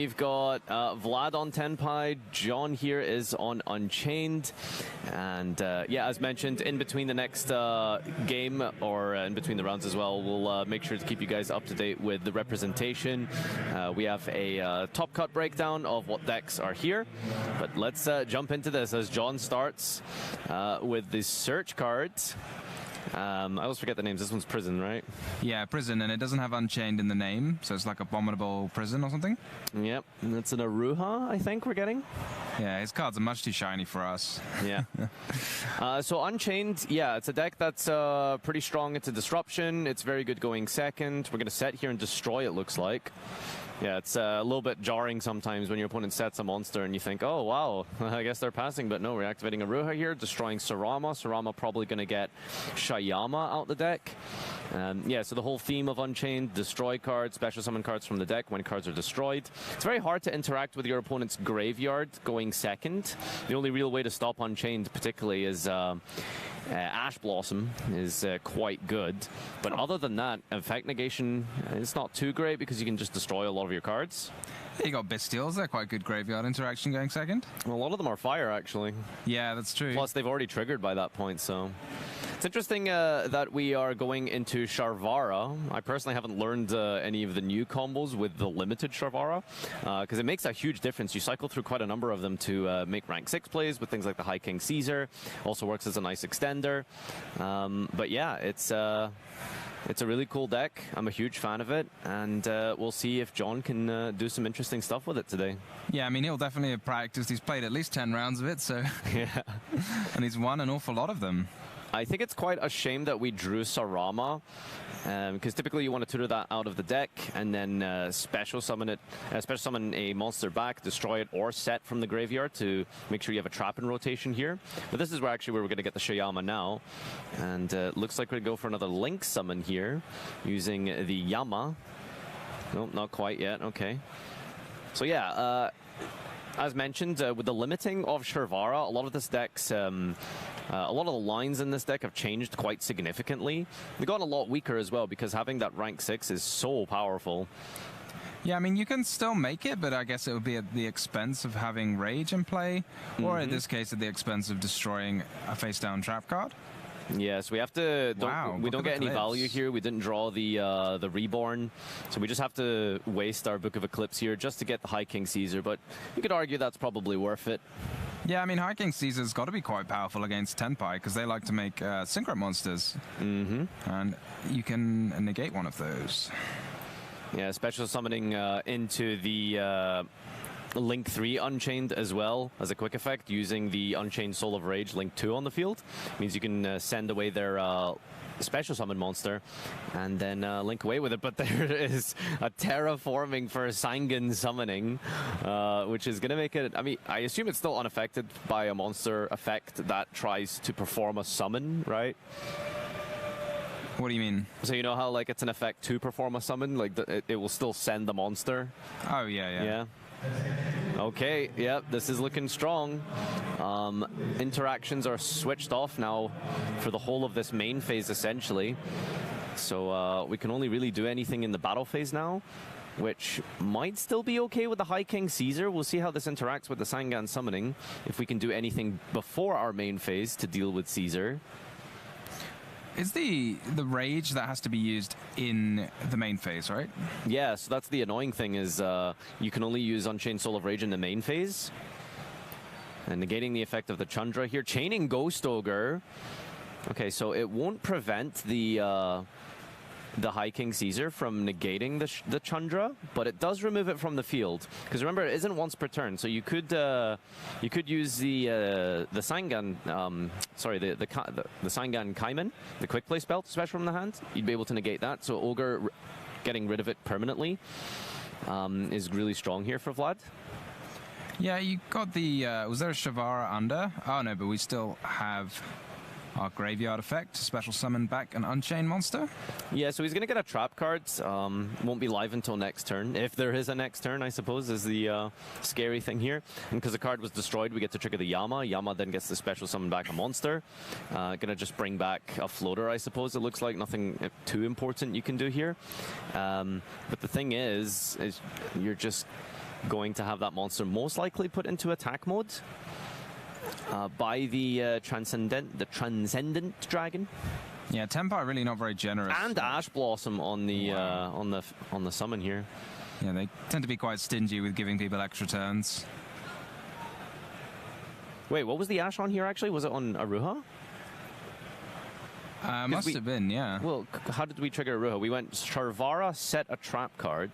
We've got Vlad on Tenpai, John here is on Unchained, and yeah, as mentioned, in between the next game, or in between the rounds as well, we'll make sure to keep you guys up to date with the representation. We have a top cut breakdown of what decks are here, but let's jump into this as John starts with the search cards. I always forget the names. This one's Prison, right? Yeah, Prison, and it doesn't have Unchained in the name, so it's like Abominable Prison or something. Yep, and it's an Aruha, I think we're getting. Yeah, his cards are much too shiny for us. Yeah. So Unchained, yeah, it's a deck that's pretty strong. It's a disruption. It's very good going second. We're going to set here and destroy, it looks like. Yeah, it's a little bit jarring sometimes when your opponent sets a monster and you think, oh, wow, I guess they're passing. But no, we're activating Aruha here, destroying Sarama. Sarama probably going to get Shayama out the deck. Yeah, so the whole theme of Unchained, destroy cards, special summon cards from the deck when cards are destroyed. It's very hard to interact with your opponent's graveyard going second. The only real way to stop Unchained particularly is Ash Blossom is quite good. But other than that, effect negation is not too great because you can just destroy a lot of your cards. You got Bestials, they're quite good graveyard interaction going second. Well, a lot of them are fire, actually. Yeah, that's true. Plus, they've already triggered by that point, so... It's interesting that we are going into Sharvara. I personally haven't learned any of the new combos with the limited Sharvara, because it makes a huge difference. You cycle through quite a number of them to make rank 6 plays with things like the High King Caesar. Also works as a nice extender. But yeah, it's a really cool deck. I'm a huge fan of it, and we'll see if John can do some interesting stuff with it today. Yeah, I mean, he'll definitely have practiced. He's played at least 10 rounds of it, so... Yeah. And he's won an awful lot of them. I think it's quite a shame that we drew Sarama, because typically you want to tutor that out of the deck and then special summon a monster back, destroy it, or set from the graveyard to make sure you have a trap in rotation here. But this is where we're going to get the Shayama now, and looks like we're going to go for another Link summon here using the Yama. Nope, not quite yet. Okay. So yeah. As mentioned, with the limiting of Sharvara, a lot of this deck's, a lot of the lines in this deck have changed quite significantly. They've gotten a lot weaker as well because having that rank 6 is so powerful. Yeah, I mean, you can still make it, but I guess it would be at the expense of having Rage in play, or in this case, at the expense of destroying a face-down trap card. Yes, we have to. We don't get any value here. We didn't draw the Reborn, so we just have to waste our Book of Eclipse here just to get the High King Caesar. But you could argue that's probably worth it. Yeah, I mean, High King Caesar's got to be quite powerful against Tenpai because they like to make synchro monsters, and you can negate one of those. Yeah, special summoning into the. Link 3 Unchained as well as a quick effect using the Unchained Soul of Rage Link 2 on the field. Means you can send away their special summon monster and then link away with it. But there is a terraforming for Sangan summoning, which is going to make it... I mean, I assume it's still unaffected by a monster effect that tries to perform a summon, right? What do you mean? So you know how like it's an effect to perform a summon? Like it will still send the monster? Oh, yeah. Yeah. Okay, yep, this is looking strong. Interactions are switched off now for the whole of this main phase, essentially. So we can only really do anything in the battle phase now, which might still be okay with the High King Caesar. We'll see how this interacts with the Sangan summoning, if we can do anything before our main phase to deal with Caesar. Is the Rage that has to be used in the main phase, right? Yeah, so that's the annoying thing is you can only use Unchained Soul of Rage in the main phase. And negating the effect of the Chandra here. Chaining Ghost Ogre. Okay, so it won't prevent the High King Caesar from negating the Chandra, but it does remove it from the field. Because remember, it isn't once per turn, so you could use the Sangan, the Sangan Kaiman, the quick play spell to special from the hand. You'd be able to negate that. So Ogre getting rid of it permanently is really strong here for Vlad. Yeah, you got the. Was there a Shavara under? Oh no, but we still have our graveyard effect, special summon back an Unchained monster. Yeah, so he's going to get a trap card. Won't be live until next turn. If there is a next turn, I suppose, is the scary thing here. And because the card was destroyed, we get to trigger the Yama. Yama then gets the special summon back a monster. Going to just bring back a floater, I suppose. It looks like nothing too important you can do here. But the thing is you're just going to have that monster most likely put into attack mode by the Transcendent Dragon. Yeah, Tenpai really not very generous. And Ash Blossom on the on the summon here. Yeah, they tend to be quite stingy with giving people extra turns. Wait, what was the Ash on here actually? Was it on Aruha? Must have been, yeah. Well, how did we trigger Aruha? We went Sharvara, set a trap card.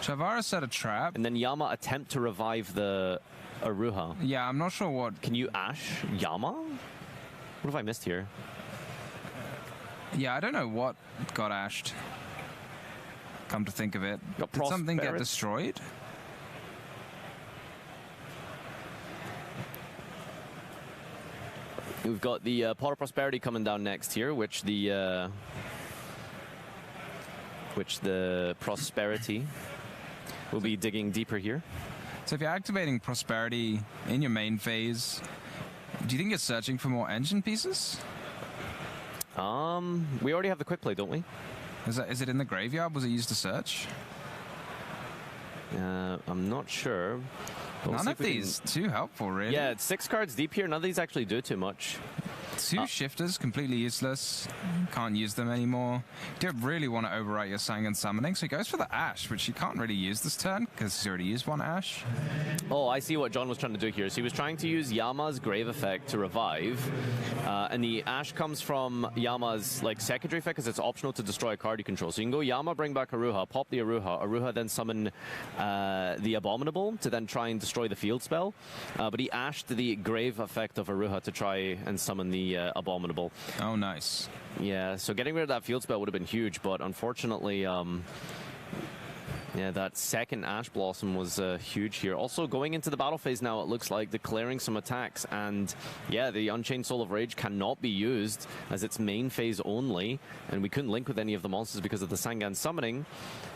Sharvara set a trap. And then Yama attempt to revive the Aruha. Yeah, I'm not sure what... Can you Ash Yama? What have I missed here? Yeah, I don't know what got ashed. Come to think of it. Did something get destroyed? We've got the Pot of Prosperity coming down next here, which the Prosperity will be digging deeper here. So if you're activating Prosperity in your main phase, do you think you're searching for more engine pieces? We already have the quick play, don't we? Is it in the graveyard? Was it used to search? I'm not sure. None of these too helpful, really. Yeah, it's 6 cards deep here. None of these actually do too much. 2 shifters, completely useless. Can't use them anymore. You don't really want to overwrite your Sangan summoning, so he goes for the Ash, which you can't really use this turn because he's already used 1 Ash. Oh, I see what John was trying to do here. So he was trying to use Yama's Grave effect to revive, and the Ash comes from Yama's secondary effect because it's optional to destroy a card you control. So you can go Yama, bring back Aruha, pop the Aruha then summon the Abominable to then try and destroy the field spell. But he ashed the Grave effect of Aruha to try and summon the Abominable. Oh, nice. Yeah, so getting rid of that field spell would have been huge, but unfortunately, yeah, that second Ash Blossom was huge here. Also, going into the battle phase now, it looks like declaring some attacks, and yeah, the Unchained Soul of Rage cannot be used as its main phase only, and we couldn't link with any of the monsters because of the Sangan summoning,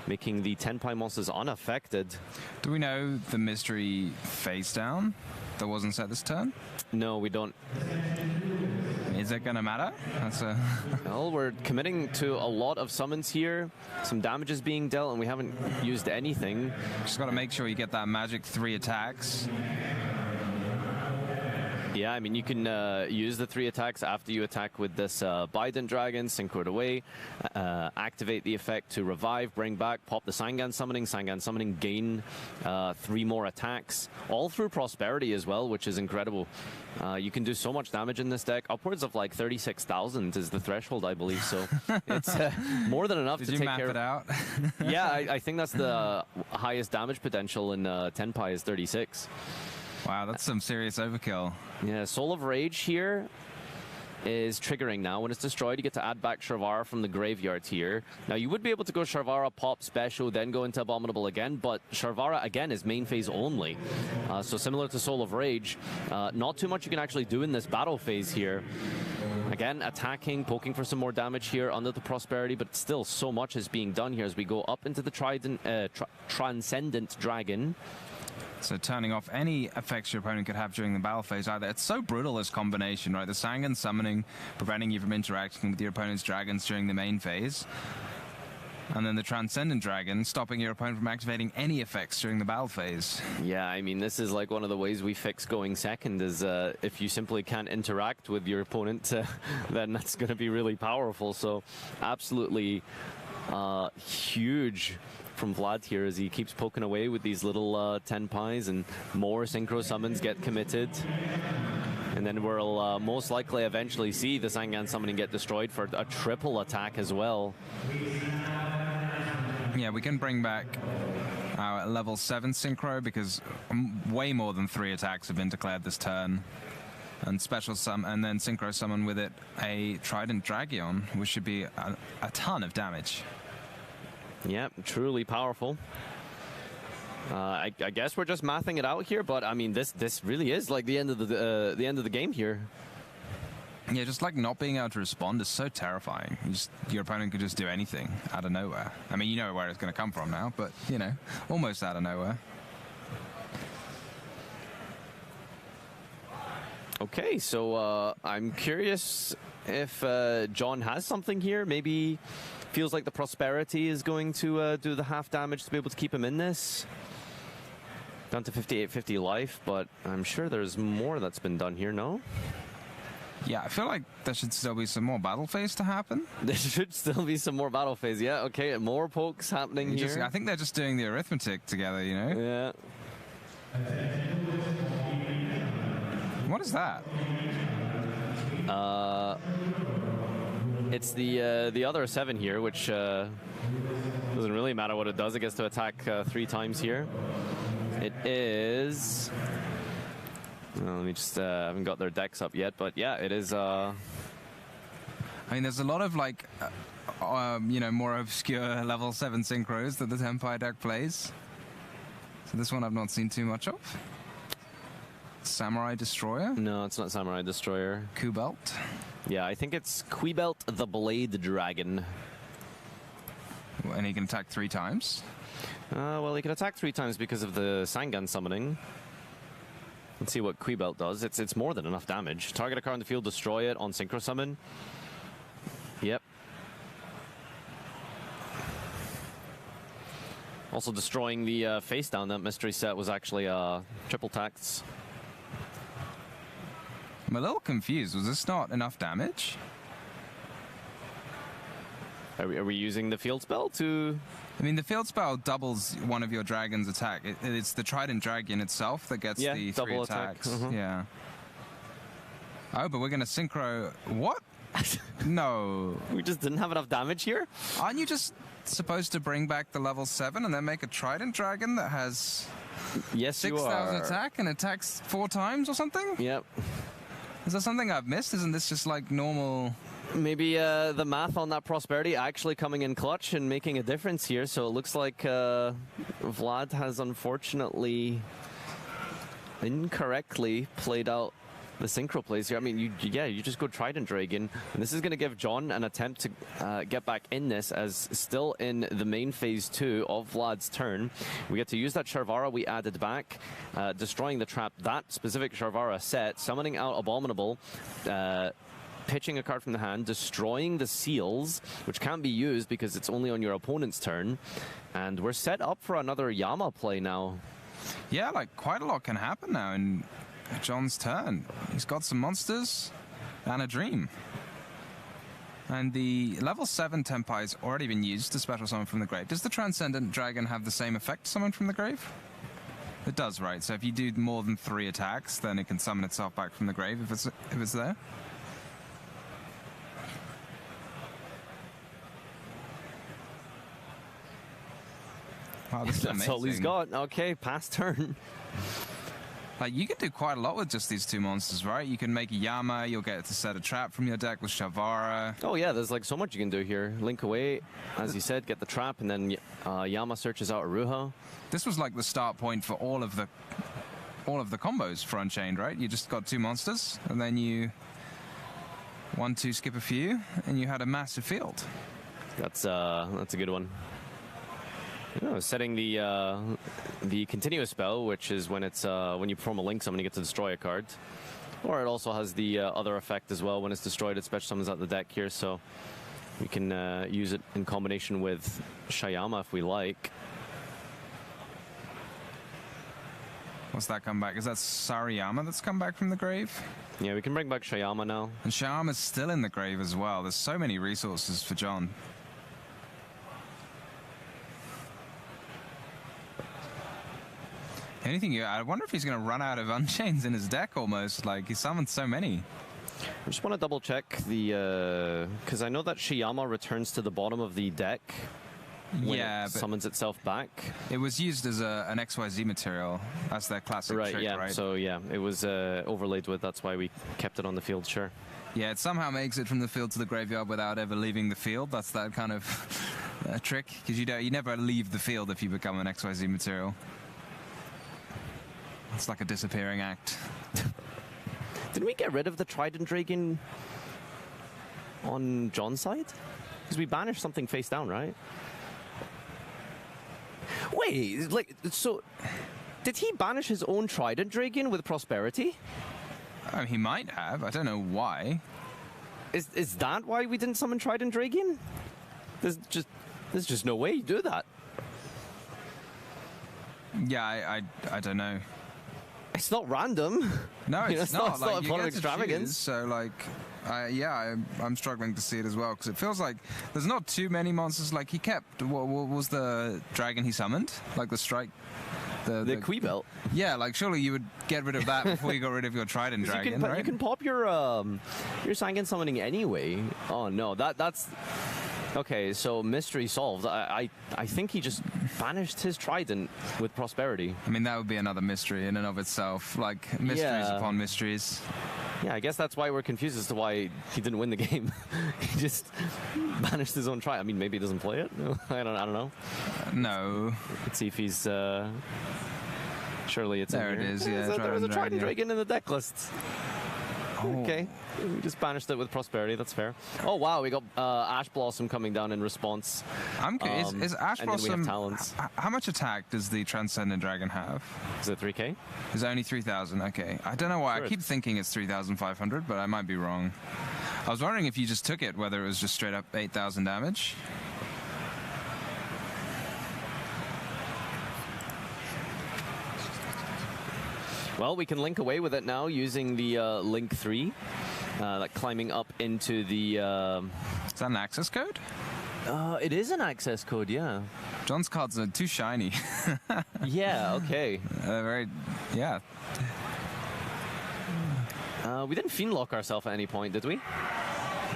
making the Tenpai monsters unaffected. Do we know the mystery face down that wasn't set this turn? No, we don't. Is it going to matter? Well, we're committing to a lot of summons here. Some damage is being dealt, and we haven't used anything. Just got to make sure you get that magic 3 attacks. Yeah, I mean, you can use the 3 attacks after you attack with this Bident Dragon, synchro it away, activate the effect to revive, bring back, pop the Sangan summoning, gain 3 more attacks, all through Prosperity as well, which is incredible. You can do so much damage in this deck. Upwards of 36,000 is the threshold, I believe, so it's more than enough to take care of. Did you map it out? Yeah, I think that's the highest damage potential in Tenpai is 36. Wow, that's some serious overkill. Yeah, Soul of Rage here is triggering now. When it's destroyed, you get to add back Sharvara from the graveyard here. Now, you would be able to go Sharvara, pop special, then go into Abominable again, but Sharvara, again, is main phase only. So similar to Soul of Rage, not too much you can actually do in this battle phase here. Again, attacking, poking for some more damage here under the Prosperity, but still so much is being done here as we go up into the Transcendent Dragon. So turning off any effects your opponent could have during the battle phase either. It's so brutal, this combination, right? The Sangan summoning, preventing you from interacting with your opponent's dragons during the main phase. And then the Transcendent Dragon, stopping your opponent from activating any effects during the battle phase. Yeah, I mean, this is like one of the ways we fix going second is if you simply can't interact with your opponent, then that's going to be really powerful. So absolutely huge from Vlad here as he keeps poking away with these little Tenpais, and more synchro summons get committed. And then we'll most likely eventually see the Sangan summoning get destroyed for a triple attack as well. Yeah, we can bring back our level 7 synchro because way more than 3 attacks have been declared this turn. And special and then synchro summon with it a Trident Dragion, which should be a ton of damage. Yeah, truly powerful. I guess we're just mathing it out here, but I mean, this really is like the end of the game here. Yeah, just like not being able to respond is so terrifying. Your opponent could just do anything out of nowhere. I mean, you know where it's going to come from now, but you know, almost out of nowhere. Okay, so I'm curious if John has something here. Maybe feels like the Prosperity is going to do the half damage to be able to keep him in this. Down to 5850 life, but I'm sure there's more that's been done here, no? Yeah, I feel like there should still be some more battle phase to happen. There should still be some more battle phase, yeah. Okay, more pokes happening here. I think they're just doing the arithmetic together, you know? Yeah. What is that? It's the other 7 here, which doesn't really matter what it does. It gets to attack 3 times here. It is... let me just... I haven't got their decks up yet, but yeah, it is... I mean, there's a lot of, like, you know, more obscure level 7 synchros that the Tenpai deck plays. So this one I've not seen too much of. Samurai Destroyer? No, it's not Samurai Destroyer. Kubelt? Yeah, I think it's Quibelt the Blade Dragon. And he can attack 3 times? Well, he can attack 3 times because of the Sangan summoning. Let's see what Quibelt does. It's more than enough damage. Target a card on the field, destroy it on Synchro Summon. Yep. Also destroying the face down. That mystery set was actually triple tax. I'm a little confused. Was this not enough damage? Are we using the field spell to... I mean, the field spell doubles one of your dragon's attack. It's the Trident Dragon itself that gets the 3 attacks. Yeah. Oh, but we're going to synchro... What? No. We just didn't have enough damage here? Aren't you just supposed to bring back the level 7 and then make a Trident Dragon that has... Yes, 6,000 attack and attacks 4 times or something? Yep. Is there something I've missed? Isn't this just like normal... Maybe the math on that prosperity actually coming in clutch and making a difference here. So it looks like Vlad has unfortunately incorrectly played out the synchro plays here. I mean, you just go Trident Dragon, and this is going to give John an attempt to get back in this, as still in the main phase 2 of Vlad's turn. We get to use that Sharvara we added back, destroying the trap, that specific Sharvara set, summoning out Abominable, pitching a card from the hand, destroying the seals, which can't be used because it's only on your opponent's turn. And we're set up for another Yama play now. Yeah, like quite a lot can happen now in John's turn. He's got some monsters and a dream. And the level 7 Tenpai's already been used to special summon from the grave. Does the Transcendent Dragon have the same effect summon from the grave? It does, right? So if you do more than 3 attacks, then it can summon itself back from the grave if it's there. Wow, this is amazing. That's all he's got. Okay, pass turn. Like, you can do quite a lot with just these 2 monsters, right? You can make a Yama, you'll get to set a trap from your deck with Shavara. Oh yeah, there's like so much you can do here. Link away, as you said, get the trap, and then Yama searches out Aruha. This was like the start point for all of the combos for Unchained, right? You just got 2 monsters, and then you 1-2 skip a few, and you had a massive field. That's a good one. Setting the continuous spell, which is when it's when you perform a link summon, you get to destroy a card. Or it also has the other effect as well. When it's destroyed, it special summons out the deck here, so we can use it in combination with Shayama if we like. What's that come back? Is that Sariyama that's come back from the grave? Yeah, we can bring back Shayama now. And Shayama's still in the grave as well. There's so many resources for John. I wonder if he's going to run out of Unchains in his deck almost. Like, he summoned so many. I just want to double check the... because I know that Shiyama returns to the bottom of the deck when it summons itself back. It was used as an XYZ material. That's their classic trick, right? So, yeah, it was overlaid with. That's why we kept it on the field, sure. Yeah, it somehow makes it from the field to the graveyard without ever leaving the field. That's that kind of trick, because you never leave the field if you become an XYZ material. It's like a disappearing act. Didn't we get rid of the Trident Dragon on John's side? Because we banished something face down, right? Wait, like, so... Did he banish his own Trident Dragon with Prosperity? He might have. I don't know why. Is that why we didn't summon Trident Dragon? There's just no way you do that. Yeah, I don't know. It's not random. No, You know, it's not. It's Like, not a you plot of get to extravagance. choose, so, like, I'm struggling to see it as well, because it feels like there's not too many monsters. Like, he kept, what was the dragon he summoned? Like, the strike? The Qui Belt. Yeah, like, surely you would get rid of that before you got rid of your Trident Dragon, right? You can pop your Sangan summoning anyway. Oh, no, that's... Okay, so mystery solved. I think he just banished his Trident with Prosperity. I mean, that would be another mystery in and of itself. Like, mysteries upon mysteries. Yeah, I guess that's why we're confused as to why he didn't win the game. He just banished his own Trident. I mean, maybe he doesn't play it. I don't know. No. Let's see if he's... Surely it's there in it here. is, yeah. There was a Trident Dragon. Dragon in the deck list. Oh. Okay, we just banished it with Prosperity. That's fair. Oh wow, we got Ash Blossom coming down in response. I'm curious, is Ash and then we have Blossom... Talons. How much attack does the Transcendent Dragon have? Is it 3k? Is it only 3,000? Okay. I don't know why. Sure. I keep thinking it's 3,500, but I might be wrong. I was wondering if you just took it, whether it was just straight up 8,000 damage. Well, we can link away with it now using the Link 3, like climbing up into the... Is that an access code? It is an access code, yeah. John's cards are too shiny. Yeah, okay. Very, yeah. We didn't Fiend Lock ourselves at any point, did we?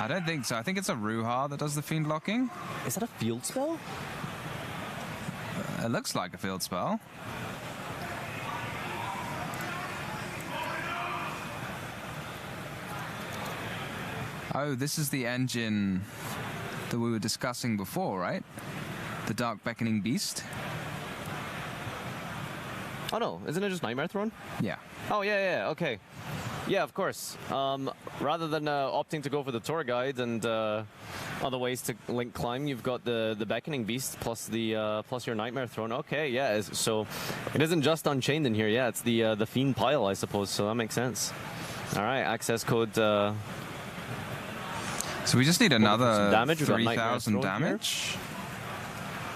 I don't think so. I think it's a Ruha that does the Fiend Locking. Is that a field spell? It looks like a field spell. Oh, this is the engine that we were discussing before, right? The Dark Beckoning Beast. Oh no, isn't it just Nightmare Throne? Yeah. Oh yeah, okay. Yeah, of course. Rather than opting to go for the tour guide and other ways to link climb, you've got the Beckoning Beast plus the plus your Nightmare Throne. Okay, yeah. So it isn't just Unchained in here. Yeah, it's the Fiend pile, I suppose. So that makes sense. All right, access code. So we just need another damage. 3,000 damage.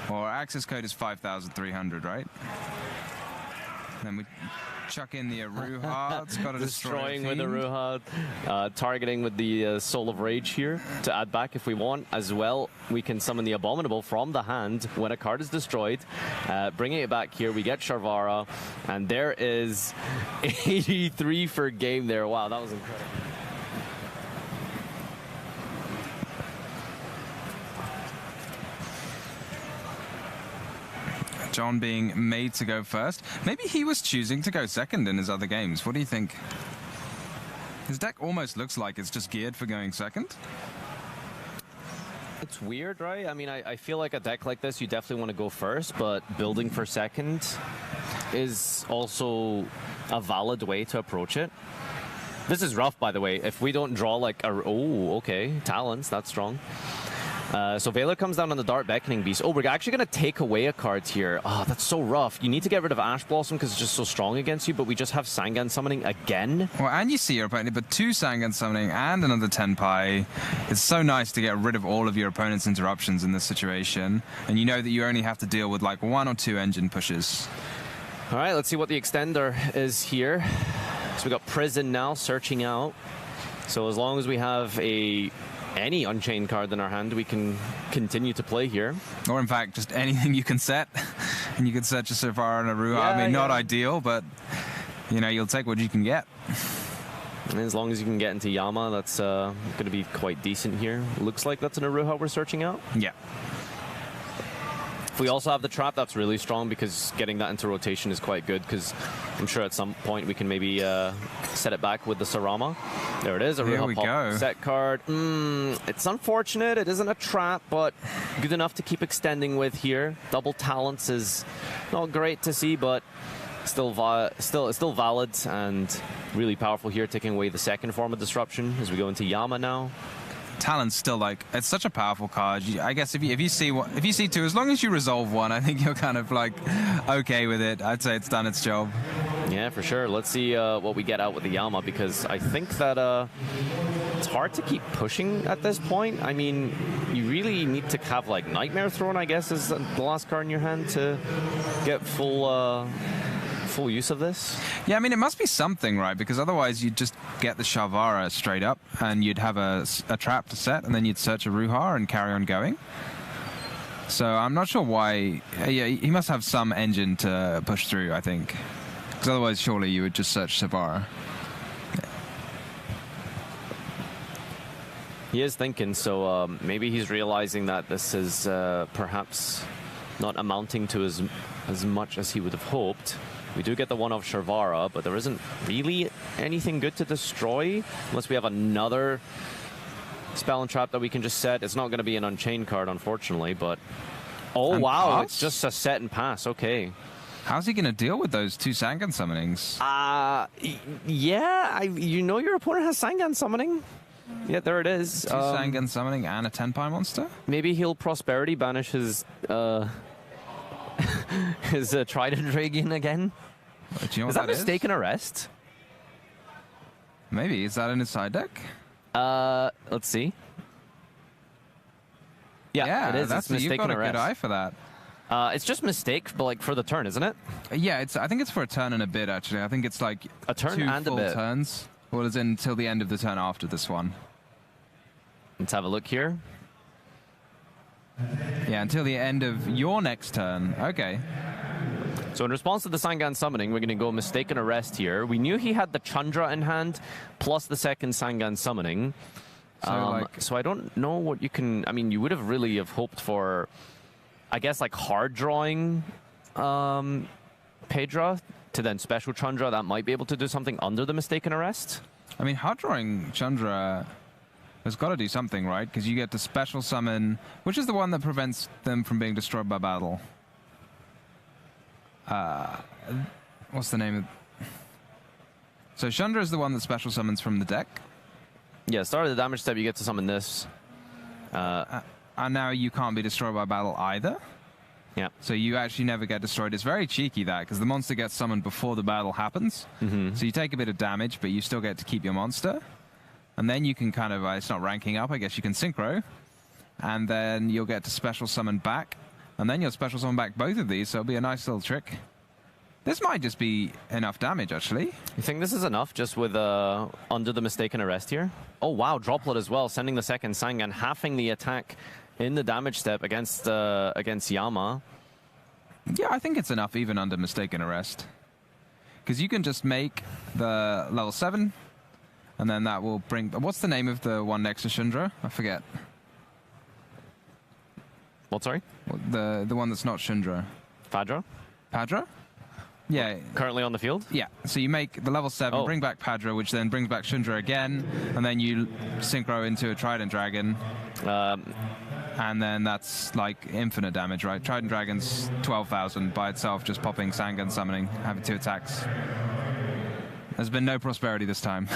Or access code is 5,300, right? Then we chuck in the Aruha. It's got to Destroying destroy with Aruha. Targeting with the Soul of Rage here to add back if we want. As well, we can summon the Abominable from the hand when a card is destroyed. Bringing it back here, we get Sharvara. And there is 83 for game there. Wow, that was incredible. John being made to go first. Maybe he was choosing to go second in his other games. What do you think? His deck almost looks like it's just geared for going second. It's weird, right? I mean, I feel like a deck like this, you definitely want to go first, but building for second is also a valid way to approach it. This is rough, by the way. If we don't draw like a... Oh, okay. Talons, that's strong. So Vela comes down on the Dark Beckoning Beast. Oh, we're actually going to take away a card here. Oh, that's so rough. You need to get rid of Ash Blossom because it's just so strong against you, but we just have Sangan summoning again. Well, and you see your opponent, but 2 Sangan summoning and another Tenpai. It's so nice to get rid of all of your opponent's interruptions in this situation. And you know that you only have to deal with like 1 or 2 engine pushes. All right, let's see what the extender is here. So we got Prison now searching out. So as long as we have any Unchained card in our hand, we can continue to play here. Or in fact, just anything you can set. And you can set just so far on a Ruha. I mean, not ideal, but you know, you'll take what you can get. And as long as you can get into Yama, that's going to be quite decent here. Looks like that's an Aruha we're searching out. Yeah. If we also have the trap, that's really strong because getting that into rotation is quite good, because I'm sure at some point we can maybe set it back with the Sarama. There it is, a Here we pop go. set card. It's unfortunate, it isn't a trap, but good enough to keep extending with here. Double Talents is not great to see, but still valid and really powerful here, taking away the second form of disruption as we go into Yama now. Talent's still like, it's such a powerful card. I guess if you see 2, as long as you resolve 1, I think you're kind of like okay with it. I'd say it's done its job. Yeah, for sure. Let's see what we get out with the Yama, because I think that it's hard to keep pushing at this point. I mean, you really need to have like Nightmare Throne, I guess, is the last card in your hand to get full use of this. Yeah, I mean, it must be something, right? Because otherwise you'd just get the Shavara straight up and you'd have a trap to set and then you'd search a Ruha and carry on going. So I'm not sure why. Yeah, he must have some engine to push through, I think. Because otherwise, surely you would just search Shavara. He is thinking, so maybe he's realizing that this is perhaps not amounting to as much as he would have hoped. We do get the one of Shavara, but there isn't really anything good to destroy unless we have another spell and trap that we can just set. It's not going to be an Unchained card, unfortunately, but... Oh, and wow, pass? It's just a set and pass, okay. How's he going to deal with those 2 Sangan summonings? Yeah, you know your opponent has Sangan summoning. Yeah, there it is. 2 Sangan summoning and a Tenpai monster? Maybe he'll Prosperity banish his... his Trident Dragon again. Do you know is that Mistaken Arrest? Maybe. Is that in his side deck? Let's see. Yeah, it is. That's Mistaken You've got Arrest. A good eye for that. It's just mistake, but like for the turn, isn't it? Yeah, I think it's for a turn and a bit, actually. I think it's like a turn 2 and full a bit. turns. Well, it's until the end of the turn after this one. Let's have a look here. Yeah, until the end of your next turn. Okay. So in response to the Sangan summoning, we're going to go Mistaken Arrest here. We knew he had the Chandra in hand, plus the second Sangan summoning. So I don't know what you can... I mean, you would have really have hoped for, I guess, like hard drawing Pedra to then special Chandra. That might be able to do something under the Mistaken Arrest. I mean, hard drawing Chandra has got to do something, right? Because you get to special summon... Which is the one that prevents them from being destroyed by battle? What's the name of... So Chandra is the one that special summons from the deck. Yeah, start of the damage step, you get to summon this. And now you can't be destroyed by battle either. Yeah. So you actually never get destroyed. It's very cheeky, that, because the monster gets summoned before the battle happens. So you take a bit of damage, but you still get to keep your monster. And then you can kind of, it's not ranking up, I guess you can synchro. And then you'll get to special summon back. And then you'll special summon back both of these, so it'll be a nice little trick. This might just be enough damage, actually. You think this is enough just with under the Mistaken Arrest here? Oh, wow, Droplet as well, sending the second Sangan, halving the attack in the damage step against Yama. Yeah, I think it's enough even under Mistaken Arrest. Because you can just make the level 7, and then that will bring... What's the name of the one next to Shundra? I forget. What, sorry? The one that's not Shundra. Padra? Padra? Yeah. Currently on the field? Yeah. So you make the level 7, bring back Padra, which then brings back Shundra again, and then you synchro into a Trident Dragon. And then that's like infinite damage, right? Trident Dragon's 12,000 by itself, just popping Sangan summoning, having 2 attacks. There's been no prosperity this time.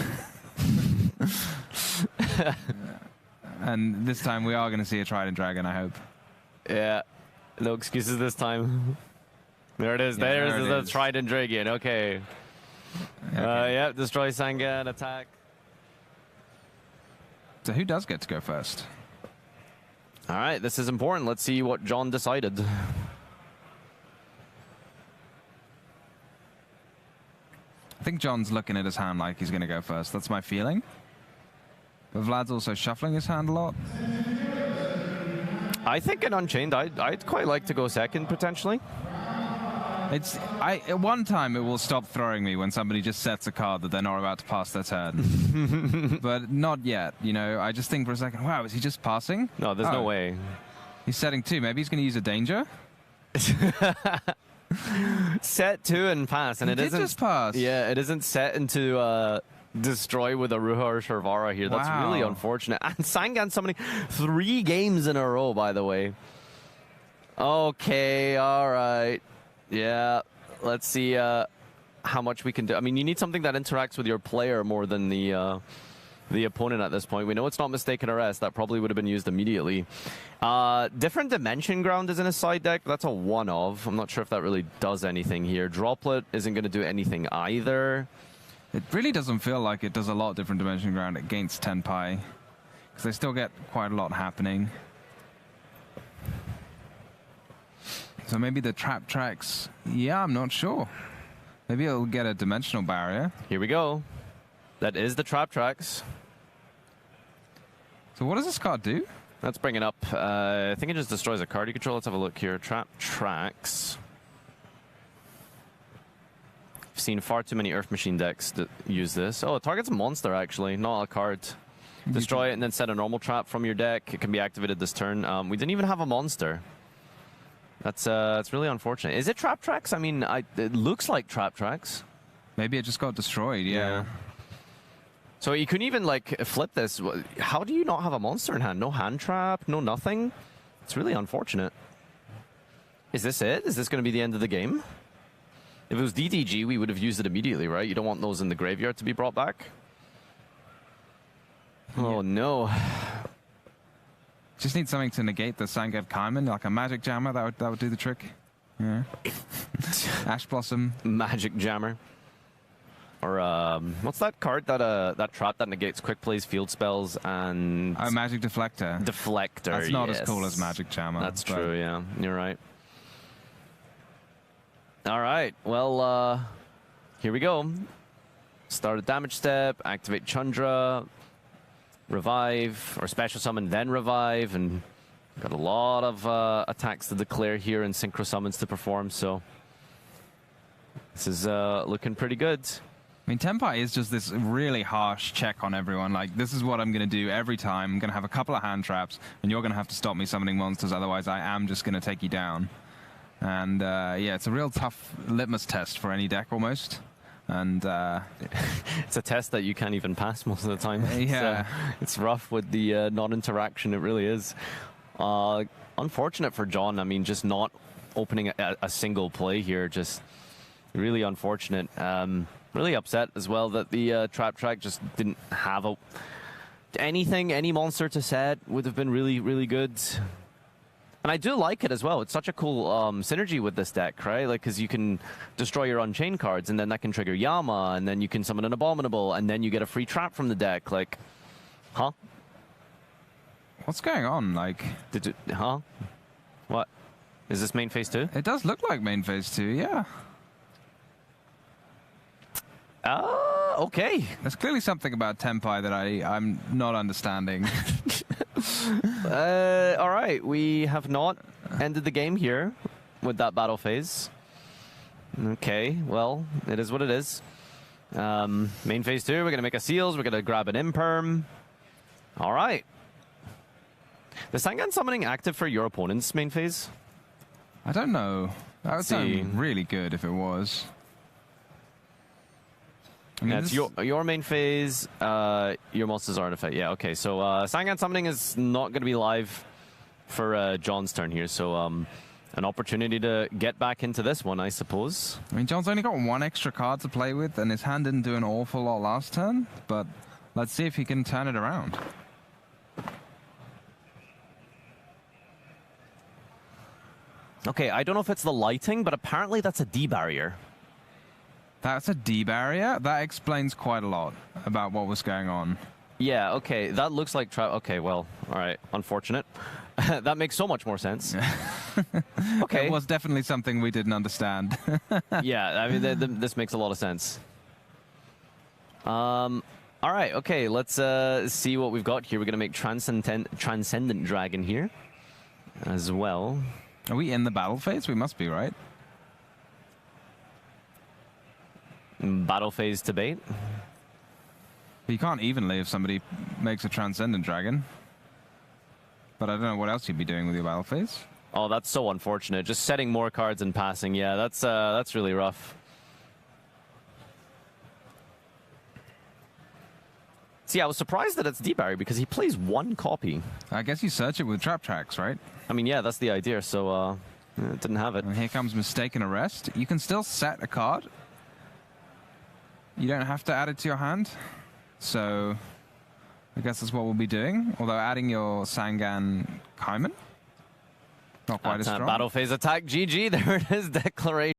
And this time we are going to see a Trident Dragon, I hope. Yeah. No excuses this time. There it is. Yeah, There's the Trident Dragon. Okay. Yeah, destroy Sangan, attack. So who does get to go first? All right, this is important. Let's see what John decided. I think John's looking at his hand like he's going to go first. That's my feeling. But Vlad's also shuffling his hand a lot. I think in Unchained, I'd quite like to go second, potentially. At one time, it will stop throwing me when somebody just sets a card that they're not about to pass their turn. But not yet, you know. I just think for a second, wow, is he just passing? No, there's no way. He's setting 2. Maybe he's going to use a danger? Set 2 and pass, and it isn't just pass. Yeah, it isn't set into destroy with a Ruha or Sharvara here. That's really unfortunate. And Sangan summoning 3 games in a row, by the way. Okay, all right. Yeah, let's see how much we can do. I mean, you need something that interacts with your player more than the opponent at this point. We know it's not Mistaken Arrest. That probably would have been used immediately. Different Dimension Ground is in his side deck. That's a one-of. I'm not sure if that really does anything here. Droplet isn't going to do anything either. It really doesn't feel like it does a lot different Dimension Ground against Tenpai, because they still get quite a lot happening. So maybe the trap tracks, yeah, I'm not sure. Maybe it'll get a dimensional barrier. Here we go. That is the trap tracks. So what does this card do? Let's bring it up. I think it just destroys a card you control. Let's have a look here. Trap tracks. I've seen far too many Earth Machine decks that use this. Oh, it targets a monster, actually, not a card. Destroy it and then set a normal trap from your deck. It can be activated this turn. We didn't even have a monster. That's really unfortunate. Is it trap tracks? I mean, it looks like trap tracks. Maybe it just got destroyed, yeah. So you couldn't even, like, flip this. How do you not have a monster in hand? No hand trap, no nothing? It's really unfortunate. Is this it? Is this going to be the end of the game? If it was DDG, we would have used it immediately, right? You don't want those in the graveyard to be brought back. Oh, no. Just need something to negate the Sangad Kaiman, like a Magic Jammer. That would do the trick. Yeah. Ash Blossom. Magic Jammer. Or what's that card that trap that negates quick plays, field spells, and Magic Deflector. Deflector. That's not as cool as Magic Jammer. That's true. Yeah, you're right. All right. Well, here we go. Start a damage step. Activate Chandra. Revive or special summon, then revive, and got a lot of attacks to declare here and synchro summons to perform. So this is looking pretty good. I mean, Tenpai is just this really harsh check on everyone. Like, this is what I'm going to do every time. I'm going to have a couple of hand traps, and you're going to have to stop me summoning monsters. Otherwise, I am just going to take you down. And yeah, it's a real tough litmus test for any deck almost. And it's a test that you can't even pass most of the time. Yeah, it's rough with the non-interaction. It really is. Unfortunate for John. I mean, just not opening a single play here. Just really unfortunate. Really upset as well that the trap track just didn't have any monster to set. Would have been really, really good. And I do like it as well. It's such a cool synergy with this deck, right? Like, because you can destroy your Unchained cards, and then that can trigger Yama, and then you can summon an Abominable, and then you get a free trap from the deck. Like, huh? What's going on? Like, huh? What? Is this main phase 2? It does look like main phase 2, yeah. Okay. There's clearly something about Tenpai that I'm not understanding. All right, we have not ended the game here with that battle phase. Okay, well, it is what it is. Main phase 2, we're going to make a seals, we're going to grab an imperm. All right. The Sangan summoning active for your opponent's main phase? I don't know. That would sound really good if it was. I mean, yeah, it's your main phase, your monster's artifact. Yeah, okay. So Sangan summoning is not going to be live for John's turn here. So an opportunity to get back into this one, I suppose. I mean, John's only got one extra card to play with, and his hand didn't do an awful lot last turn. But let's see if he can turn it around. Okay, I don't know if it's the lighting, but apparently that's a D barrier. That's a D barrier? That explains quite a lot about what was going on. Yeah, okay. That looks like... Okay, well, all right. Unfortunate. That makes so much more sense. Okay. It was definitely something we didn't understand. Yeah, I mean, this makes a lot of sense. All right, okay. Let's see what we've got here. We're going to make Transcendent Dragon here as well. Are we in the battle phase? We must be, right? Battle phase debate. You can't evenly if somebody makes a Transcendent Dragon. But I don't know what else you'd be doing with your battle phase. Oh, that's so unfortunate. Just setting more cards and passing. Yeah, that's really rough. See, I was surprised that it's D-Barry because he plays one copy. I guess you search it with trap tracks, right? I mean, yeah, that's the idea. So it didn't have it. And here comes Mistaken Arrest. You can still set a card. You don't have to add it to your hand. So I guess that's what we'll be doing. Although adding your Sangan Kaiman, not quite as strong. Battle phase attack, GG. There it is, declaration.